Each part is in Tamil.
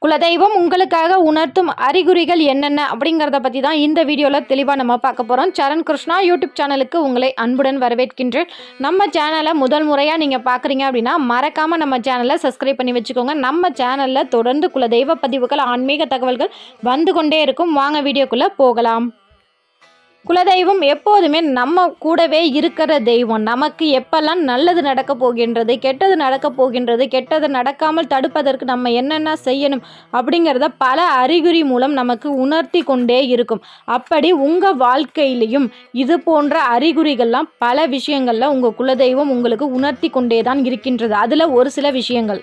குலதெய்வம் உங்களுக்காக உணர்த்தும் அறிகுறிகள் என்னென்ன அப்படிங்கிறத பற்றி தான் இந்த வீடியோவில் தெளிவாக நம்ம பார்க்க போகிறோம். சரண் கிருஷ்ணா யூடியூப் சேனலுக்கு உங்களை அன்புடன் வரவேற்கின்றேன். நம்ம சேனலை முதல் முறையாக நீங்கள் பார்க்குறீங்க அப்படின்னா மறக்காமல் நம்ம சேனலை சப்ஸ்கிரைப் பண்ணி வச்சுக்கோங்க. நம்ம சேனலில் தொடர்ந்து குலதெய்வ பதிவுகள், ஆன்மீக தகவல்கள் வந்து கொண்டே இருக்கும். வாங்க வீடியோக்குள்ளே போகலாம். குலதெய்வம் எப்போதுமே நம்ம கூடவே இருக்கிற தெய்வம். நமக்கு எப்பெல்லாம் நல்லது நடக்க போகின்றது, கெட்டது நடக்க போகின்றது, கெட்டது நடக்காமல் தடுப்பதற்கு நம்ம என்னென்ன செய்யணும் அப்படிங்கிறத பல அறிகுறி மூலம் நமக்கு உணர்த்தி கொண்டே இருக்கும். அப்படி உங்கள் வாழ்க்கையிலையும் இது போன்ற அறிகுறிகள்லாம் பல விஷயங்களில் உங்கள் குலதெய்வம் உங்களுக்கு உணர்த்தி கொண்டே தான் இருக்கின்றது. அதில் ஒரு சில விஷயங்கள்.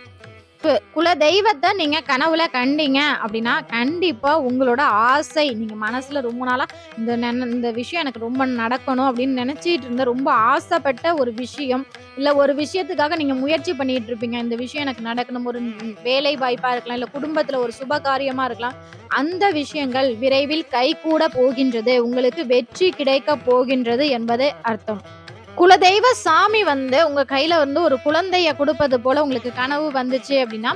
குல தெய்வத்தை நீங்க கனவுல கண்டீங்க அப்படின்னா கண்டிப்பா உங்களோட ஆசை, நீங்க மனசுல ரொம்ப நாளா இந்த விஷயம் எனக்கு ரொம்ப நடக்கணும் அப்படின்னு நினைச்சிட்டு இருந்த ரொம்ப ஆசைப்பட்ட ஒரு விஷயம், இல்ல ஒரு விஷயத்துக்காக நீங்க முயற்சி பண்ணிட்டு இருப்பீங்க. இந்த விஷயம் எனக்கு நடக்கணும், ஒரு வேலை வாய்ப்பா இருக்கலாம், இல்ல குடும்பத்துல ஒரு சுப காரியமா இருக்கலாம். அந்த விஷயங்கள் விரைவில் கைகூட போகின்றது, உங்களுக்கு வெற்றி கிடைக்க போகின்றது என்பது அர்த்தம். குலதெய்வ சாமி உங்க கையில ஒரு குழந்தைய கொடுப்பது போல உங்களுக்கு கனவு வந்துச்சு அப்படின்னா,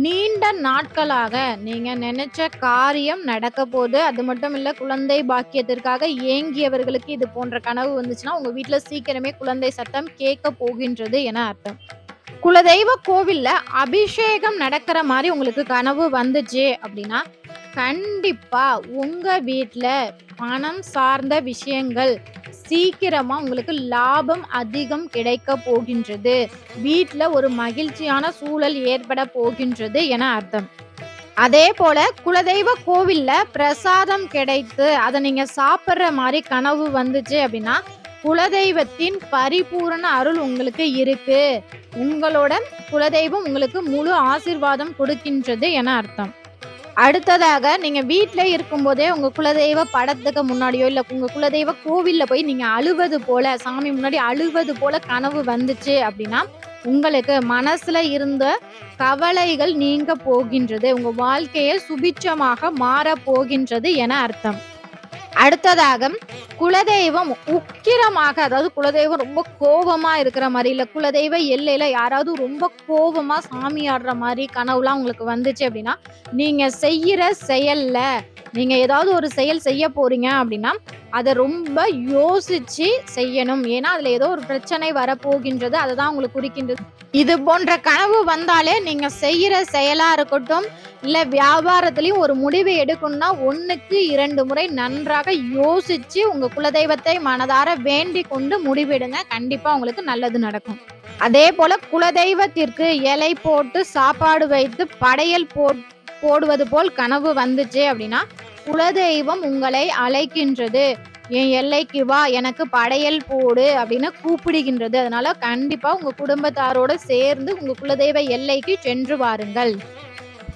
நீண்ட நாட்களாக நீங்க நினைச்ச காரியம் நடக்க போது. அது மட்டும் இல்ல, குழந்தை பாக்கியத்திற்காக ஏங்கியவர்களுக்கு இது போன்ற கனவு வந்துச்சுன்னா உங்க வீட்டுல சீக்கிரமே குழந்தை சத்தம் கேட்க போகின்றது என அர்த்தம். குலதெய்வ கோவில்ல அபிஷேகம் நடக்கிற மாதிரி உங்களுக்கு கனவு வந்துச்சு அப்படின்னா கண்டிப்பா உங்க வீட்டுல பணம் சார்ந்த விஷயங்கள் சீக்கிரமா உங்களுக்கு லாபம் அதிகம் கிடைக்க போகின்றது, வீட்டுல ஒரு மகிழ்ச்சியான சூழல் ஏற்பட போகின்றது என அர்த்தம். அதே போல குலதெய்வ கோவில்ல பிரசாதம் கிடைத்து அதை நீங்க சாப்பிட்ற மாதிரி கனவு வந்துச்சு அப்படின்னா குலதெய்வத்தின் பரிபூரண அருள் உங்களுக்கு இருக்கு, உங்களோட குலதெய்வம் உங்களுக்கு முழு ஆசீர்வாதம் கொடுக்கின்றது என அர்த்தம். அடுத்ததாக நீங்க வீட்டுல இருக்கும்போதே உங்க குலதெய்வ படத்துக்கு முன்னாடியோ இல்ல உங்க குலதெய்வ கோவில்ல போய் நீங்க அழுவது போல, சாமி முன்னாடி அழுவது போல கனவு வந்துச்சு அப்படின்னா உங்களுக்கு மனசுல இருந்த கவலைகள் நீங்க போகின்றது, உங்க வாழ்க்கையை சுபிட்சமாக மாற போகின்றது என அர்த்தம். அடுத்ததாக குலதெய்வம் உக்கிரமாக, அதாவது குலதெய்வம் ரொம்ப கோபமா இருக்கிற மாதிரி, இல்ல குலதெய்வ எல்லையில யாராவது ரொம்ப கோபமா சாமி ஆடுற மாதிரி கனவுலாம் உங்களுக்கு வந்துச்சு அப்படின்னா நீங்க செய்யற செயல்ல, நீங்க ஏதாவது ஒரு செயல் செய்ய போறீங்க அப்படின்னா அதை ரொம்ப யோசிச்சு செய்யணும். ஏன்னா அதுல ஏதோ ஒரு பிரச்சனை வரப்போகின்றது, அதுதான் உங்களுக்கு குறிக்கின்றது. இது போன்ற கனவு வந்தாலே நீங்க செய்யற செயலா இருக்கட்டும், இல்ல வியாபாரத்திலையும் ஒரு முடிவு எடுக்கணும்னா 1க்கு 2 முறை நன்றாக யோசிச்சு உங்க குலதெய்வத்தை மனதார வேண்டி கொண்டு முடிவெடுங்க. கண்டிப்பா உங்களுக்கு நல்லது நடக்கும். அதே போல குலதெய்வத்திற்கு இலை போட்டு சாப்பாடு வைத்து படையல் போடுவது போல் கனவு வந்துச்சு அப்படின்னா குலதெய்வம் உங்களை அழைக்கின்றது, என் எல்லைக்கு வா, எனக்கு படையல் போடு அப்படின்னு கூப்பிடுகின்றது. அதனால கண்டிப்பா உங்க குடும்பத்தாரோட சேர்ந்து உங்க குலதெய்வ எல்லைக்கு சென்று வாருங்கள்.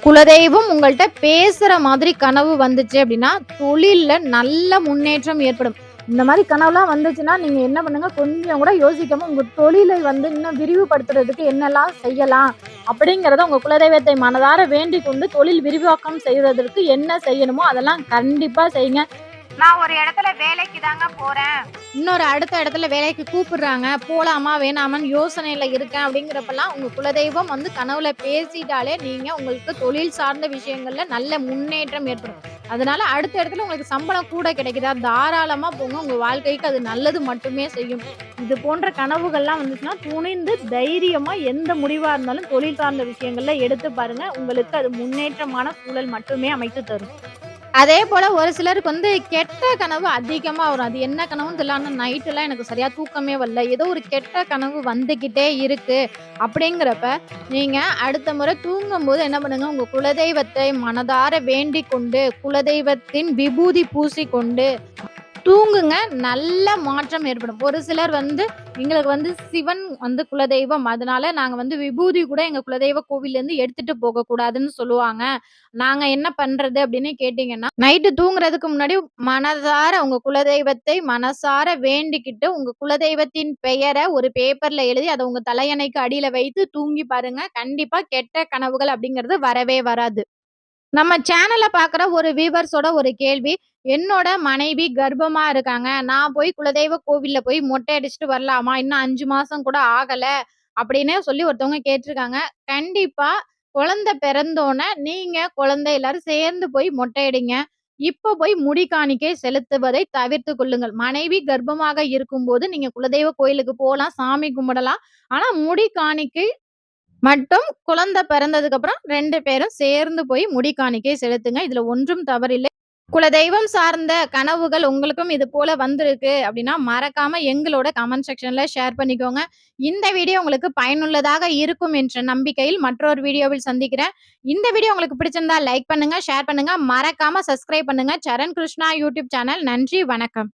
குலதெய்வம் உங்கள்கிட்ட பேசுற மாதிரி கனவு வந்துச்சு அப்படின்னா தொழில்ல நல்ல முன்னேற்றம் ஏற்படும். இந்த மாதிரி கனவுலாம் வந்துச்சுன்னா நீங்க என்ன பண்ணுங்க, கொஞ்சம் கூட யோசிக்காம உங்க தொழிலை இன்னும் விரிவுபடுத்துறதுக்கு என்னெல்லாம் செய்யலாம் அப்படிங்கிறத உங்க குலதெய்வத்தை மனதார வேண்டி கொண்டு தொழில் விரிவாக்கம் செய்வதற்கு என்ன செய்யணுமோ அதெல்லாம் கண்டிப்பா செய்யுங்க. நான் ஒரு இடத்துல வேலைக்கு தாங்க போறேன், இன்னொரு அடுத்த இடத்துல வேலைக்கு கூப்பிடுறாங்க, போலாமா வேணாமான்னு யோசனையில இருக்கேன் அப்படிங்கிறப்பெல்லாம் உங்க குலதெய்வம் கனவுல பேசிட்டாலே நீங்க உங்களுக்கு தொழில் சார்ந்த விஷயங்கள்ல நல்ல முன்னேற்றம் ஏற்படும். அதனால அடுத்த இடத்துல உங்களுக்கு சம்பளம் கூட கிடைக்குதா, தாராளமா போங்க, உங்க வாழ்க்கைக்கு அது நல்லது மட்டுமே செய்யும். இது போன்ற கனவுகள்லாம் வந்துச்சுன்னா துணிந்து தைரியமா எந்த முடிவா இருந்தாலும் தொழில் சார்ந்த விஷயங்கள்ல எடுத்து பாருங்க, உங்களுக்கு அது முன்னேற்றமான சூழல் மட்டுமே அமைத்து தரும். அதே போல ஒரு சிலருக்கு கெட்ட கனவு அதிகமா வரும். அது என்ன கனவுன்னு தெரியல, ஆனா நைட் எல்லாம் எனக்கு சரியா தூக்கமே வரல, ஏதோ ஒரு கெட்ட கனவு வந்துகிட்டே இருக்கு அப்படிங்கிறப்ப நீங்க அடுத்த முறை தூங்கும் போது என்ன பண்ணுங்க, உங்க குலதெய்வத்தை மனதார வேண்டிக் கொண்டு குலதெய்வத்தின் விபூதி பூசிக்கொண்டு தூங்குங்க, நல்ல மாற்றம் ஏற்படும். ஒரு சிலர் எங்களுக்கு சிவன் குலதெய்வம், அதனால நாங்க விபூதி கூட எங்க குலதெய்வ கோவில்ல இருந்து எடுத்துட்டு போக கூடாதுன்னு சொல்லுவாங்க. நாங்க என்ன பண்றது அப்படின்னு கேட்டீங்கன்னா நைட்டு தூங்குறதுக்கு முன்னாடி மனதார உங்க குலதெய்வத்தை மனசார வேண்டிக்கிட்டு உங்க குலதெய்வத்தின் பெயரை ஒரு பேப்பர்ல எழுதி அதை உங்க தலையணைக்கு அடியில வைத்து தூங்கி பாருங்க. கண்டிப்பா கெட்ட கனவுகள் அப்படிங்கிறது வரவே வராது. நம்ம சேனலை பார்க்குற ஒரு வியூவர்ஸோட ஒரு கேள்வி, என்னோட மனைவி கர்ப்பமா இருக்காங்க, நான் போய் குலதெய்வ கோவில்ல போய் மொட்டை அடிச்சுட்டு வரலாமா, இன்னும் 5 மாசம் கூட ஆகல அப்படின்னு சொல்லி ஒருத்தவங்க கேட்டிருக்காங்க. கண்டிப்பா குழந்தை பிறந்தோனே நீங்க குழந்தை எல்லாரும் சேர்ந்து போய் மொட்டையடிங்க. இப்ப போய் முடி காணிக்கை செலுத்துவதை தவிர்த்துக் கொள்ளுங்கள். மனைவி கர்ப்பமாக இருக்கும்போது நீங்க குலதெய்வ கோயிலுக்கு போலாம், சாமி கும்பிடலாம். ஆனா முடி காணிக்கை மட்டும் குழந்தை பிறந்ததுக்கு அப்புறம் 2 பேரும் சேர்ந்து போய் முடி காணிக்கை செலுத்துங்க. இதுல ஒன்றும் தவறில்லை. குலதெய்வம் சார்ந்த கனவுகள் உங்களுக்கும் இது போல வந்திருக்கு அப்படின்னா, மறக்காம எங்களோட கமெண்ட் செக்ஷன்ல ஷேர் பண்ணிக்கோங்க. இந்த வீடியோ உங்களுக்கு பயனுள்ளதாக இருக்கும் என்ற நம்பிக்கையில் மற்றொரு வீடியோவில் சந்திக்கிறேன். இந்த வீடியோ உங்களுக்கு பிடிச்சிருந்தா லைக் பண்ணுங்க, ஷேர் பண்ணுங்க. மறக்காம சப்ஸ்கிரைப் பண்ணுங்க. சரண் கிருஷ்ணா யூடியூப் சேனல். நன்றி, வணக்கம்.